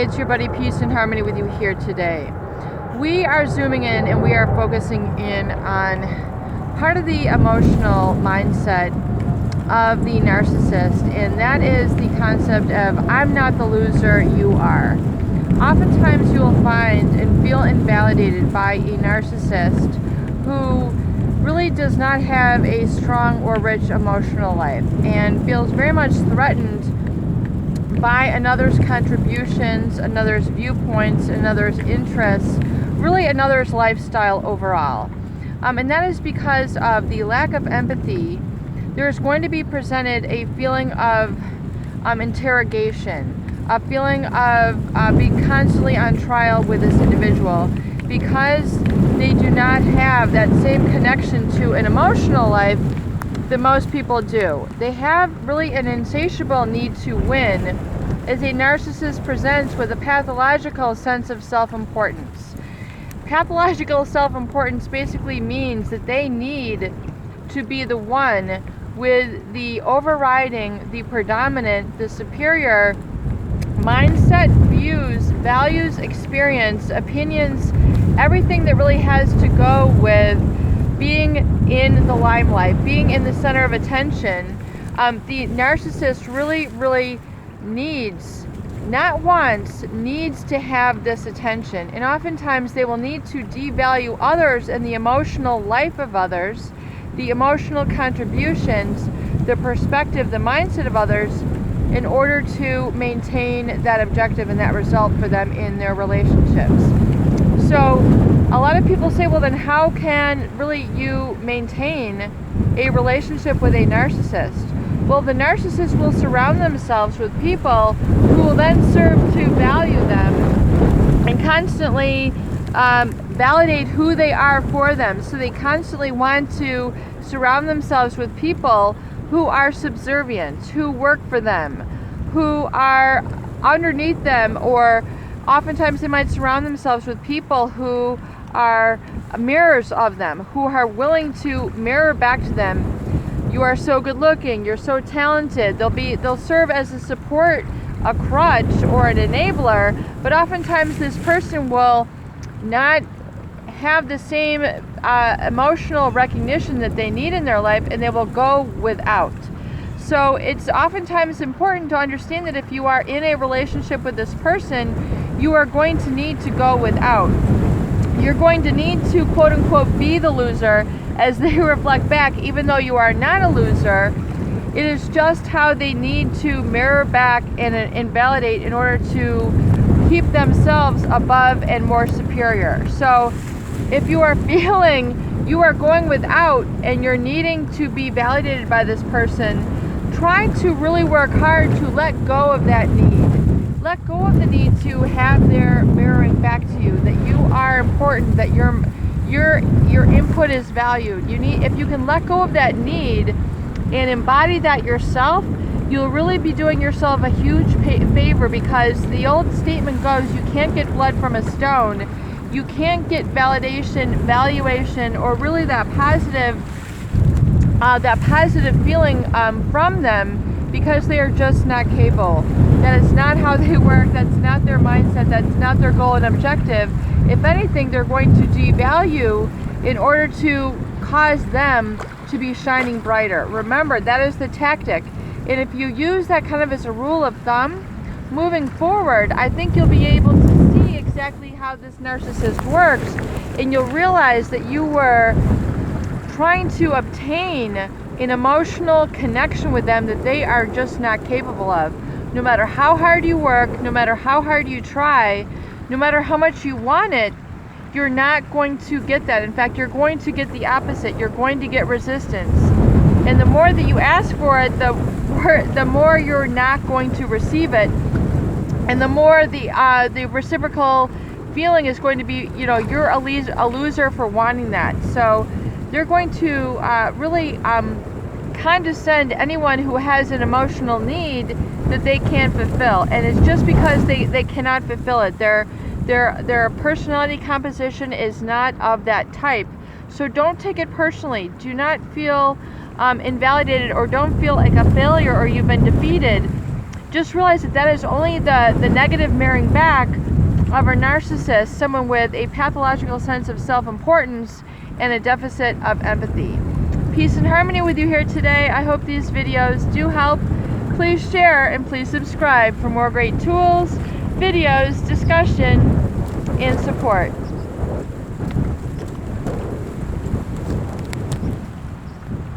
Hey, it's your buddy Peace and Harmony with you here today. We are zooming in and we are focusing in on part of the emotional mindset of the narcissist, and that is the concept of I'm not the loser, you are. Oftentimes you will find and feel invalidated by a narcissist who really does not have a strong or rich emotional life and feels very much threatened by another's contributions, another's viewpoints, another's interests, really another's lifestyle overall. And that is because of the lack of empathy. There's going to be presented a feeling of interrogation, a feeling of being constantly on trial with this individual because they do not have that same connection to an emotional life that most people do. They have really an insatiable need to win, as a narcissist presents with a pathological sense of self-importance. Pathological self-importance basically means that they need to be the one with the overriding, the predominant, the superior mindset, views, values, experience, opinions, everything that really has to go with being in the limelight, being in the center of attention. The narcissist really needs, not wants, needs to have this attention. And oftentimes they will need to devalue others and the emotional life of others, the emotional contributions, the perspective, the mindset of others, in order to maintain that objective and that result for them in their relationships. So a lot of people say, well, then how can really you maintain a relationship with a narcissist? Well, the narcissist will surround themselves with people who will then serve to value them and constantly validate who they are for them. So they constantly want to surround themselves with people who are subservient, who work for them, who are underneath them, or oftentimes they might surround themselves with people who are mirrors of them, who are willing to mirror back to them. You are so good looking, you're so talented. They'll serve as a support, a crutch, or an enabler, but oftentimes this person will not have the same emotional recognition that they need in their life, and they will go without. So it's oftentimes important to understand that if you are in a relationship with this person, you are going to need to go without. You're going to need to, quote unquote, be the loser as they reflect back, even though you are not a loser. It is just how they need to mirror back and invalidate in order to keep themselves above and more superior. So if you are feeling you are going without and you're needing to be validated by this person, try to really work hard to let go of that need. Let go of the need to have their mirroring back to you, that you are important, that your input is valued. If you can let go of that need and embody that yourself, you'll really be doing yourself a huge favor, because the old statement goes, you can't get blood from a stone. You can't get validation, valuation, or really that positive feeling from them, because they are just not capable. That is not how they work. That's not their mindset. That's not their goal and objective. If anything, they're going to devalue in order to cause them to be shining brighter. Remember, that is the tactic. And if you use that kind of as a rule of thumb, moving forward, I think you'll be able to see exactly how this narcissist works, and you'll realize that you were trying to obtain an emotional connection with them that they are just not capable of. No matter how hard you work, no matter how hard you try, no matter how much you want it, you're not going to get that. In fact, you're going to get the opposite. You're going to get resistance. And the more that you ask for it, the more you're not going to receive it. And the more the reciprocal feeling is going to be, you're a loser for wanting that. So they're going to really condescend anyone who has an emotional need that they can't fulfill. And it's just because they cannot fulfill it. Their personality composition is not of that type. So don't take it personally. Do not feel invalidated, or don't feel like a failure or you've been defeated just realize that that is only the negative mirroring back of a narcissist, someone with a pathological sense of self-importance and a deficit of empathy. Peace and harmony with you here today. I hope these videos do help. Please share and please subscribe for more great tools, videos, discussion, and support.